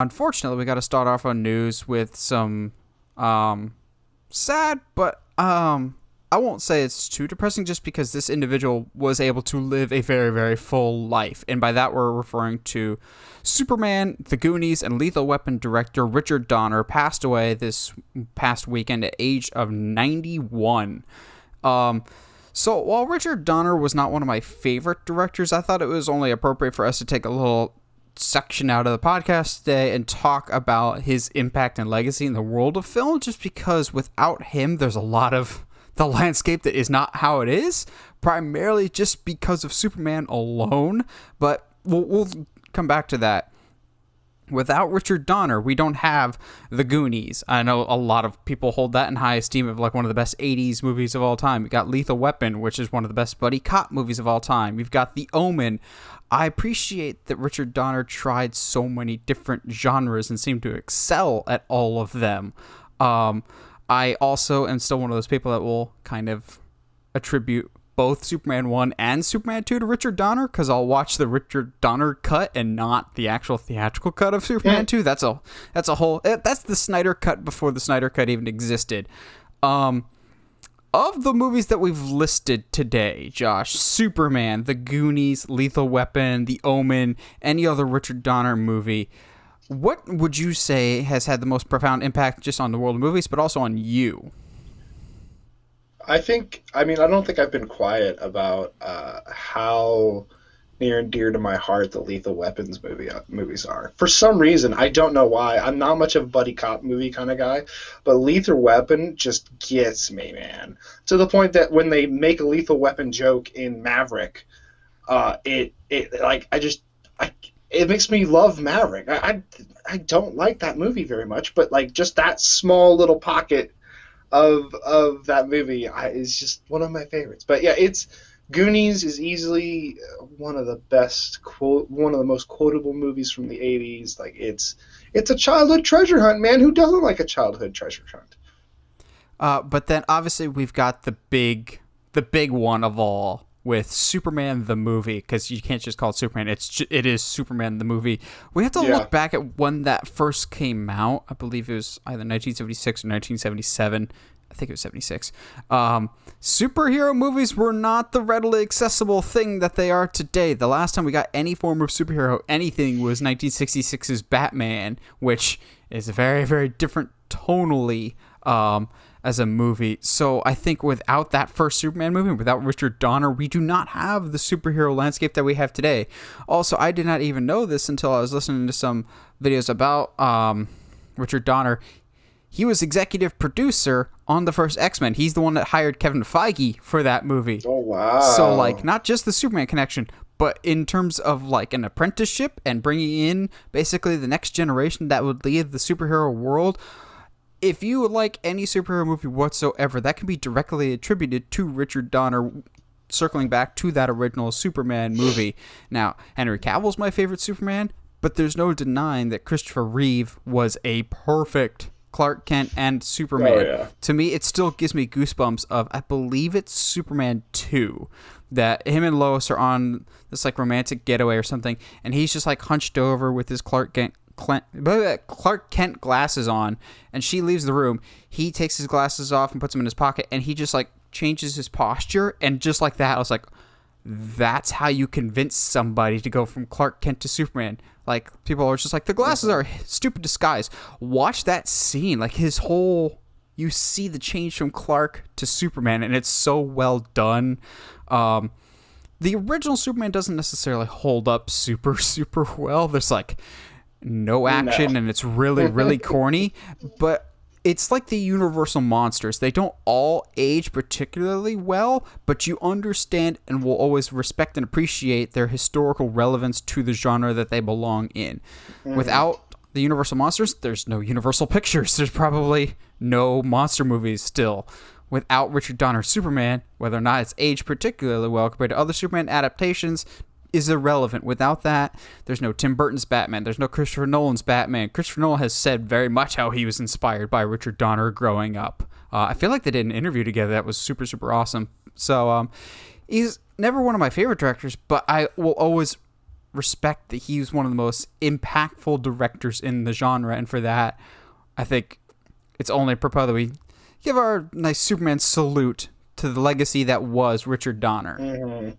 Unfortunately, we got to start off on news with some sad, but I won't say it's too depressing just because this individual was able to live a very, very full life. And by that, we're referring to Superman, The Goonies, and Lethal Weapon director Richard Donner passed away this past weekend at age of 91. So while Richard Donner was not one of my favorite directors, I thought it was only appropriate for us to take a little section out of the podcast today and talk about his impact and legacy in the world of film, just because without him, there's a lot of the landscape that is not how it is, primarily just because of Superman alone. But we'll come back to that. Without Richard Donner, we don't have The Goonies. I know a lot of people hold that in high esteem of like one of the best 80s movies of all time. We got Lethal Weapon, which is one of the best buddy cop movies of all time. We've got The Omen. I appreciate that Richard Donner tried so many different genres and seemed to excel at all of them. I also am still one of those people that will kind of attribute both Superman 1 and Superman 2 to Richard Donner, because I'll watch the Richard Donner cut and not the actual theatrical cut of Superman 2. That's the Snyder cut before the Snyder cut even existed. Of the movies that we've listed today, Josh, Superman, The Goonies, Lethal Weapon, The Omen, any other Richard Donner movie, what would you say has had the most profound impact just on the world of movies, but also on you? I don't think I've been quiet about how near and dear to my heart the Lethal Weapons movies are. For some reason, I don't know why. I'm not much of a buddy cop movie kind of guy, but Lethal Weapon just gets me, man. To the point that when they make a Lethal Weapon joke in Maverick, it makes me love Maverick. I don't like that movie very much, but like just that small little pocket of that movie is just one of my favorites. But yeah, Goonies is easily one of the most quotable movies from the 80s. Like it's a childhood treasure hunt, man. Who doesn't like a childhood treasure hunt? But then obviously we've got the big one of all with Superman the movie, because you can't just call it Superman. It is Superman the movie. We have to look back at when that first came out. I believe it was either 1976 or 1977. I think it was 76. Superhero movies were not the readily accessible thing that they are today. The last time we got any form of superhero anything was 1966's Batman, which is very, very different tonally as a movie. So I think without that first Superman movie, without Richard Donner, we do not have the superhero landscape that we have today. Also, I did not even know this until I was listening to some videos about Richard Donner. He was executive producer on the first X-Men. He's the one that hired Kevin Feige for that movie. Oh, wow. So, like, not just the Superman connection, but in terms of, like, an apprenticeship and bringing in basically the next generation that would lead the superhero world. If you like any superhero movie whatsoever, that can be directly attributed to Richard Donner, circling back to that original Superman movie. Now, Henry Cavill's my favorite Superman, but there's no denying that Christopher Reeve was a perfect Clark Kent and Superman. Oh, yeah. To me, it still gives me goosebumps of, I believe it's Superman 2, that him and Lois are on this like romantic getaway or something, and he's just like hunched over with his Clark Kent glasses on, and she leaves the room. He takes his glasses off and puts them in his pocket, and he just like changes his posture, and just like that, I was like, that's how you convince somebody to go from Clark Kent to Superman. Like, people are just like, the glasses are a stupid disguise. Watch that scene, like you see the change from Clark to Superman, and it's so well done. The original Superman doesn't necessarily hold up super well. There's like no action, and it's really, really corny, but it's like the Universal monsters. They don't all age particularly well, but you understand and will always respect and appreciate their historical relevance to the genre that they belong in. Without the Universal monsters, there's no Universal Pictures. There's probably no monster movies still. Without Richard Donner's Superman, whether or not it's aged particularly well compared to other Superman adaptations, is irrelevant. Without that, there's no Tim Burton's Batman. There's no Christopher Nolan's Batman. Christopher Nolan has said very much how he was inspired by Richard Donner growing up. I feel like they did an interview together that was super, super awesome. So he's never one of my favorite directors, but I will always respect that he's one of the most impactful directors in the genre, and for that, I think it's only apropos that we give our nice Superman salute to the legacy that was Richard Donner. Mm-hmm.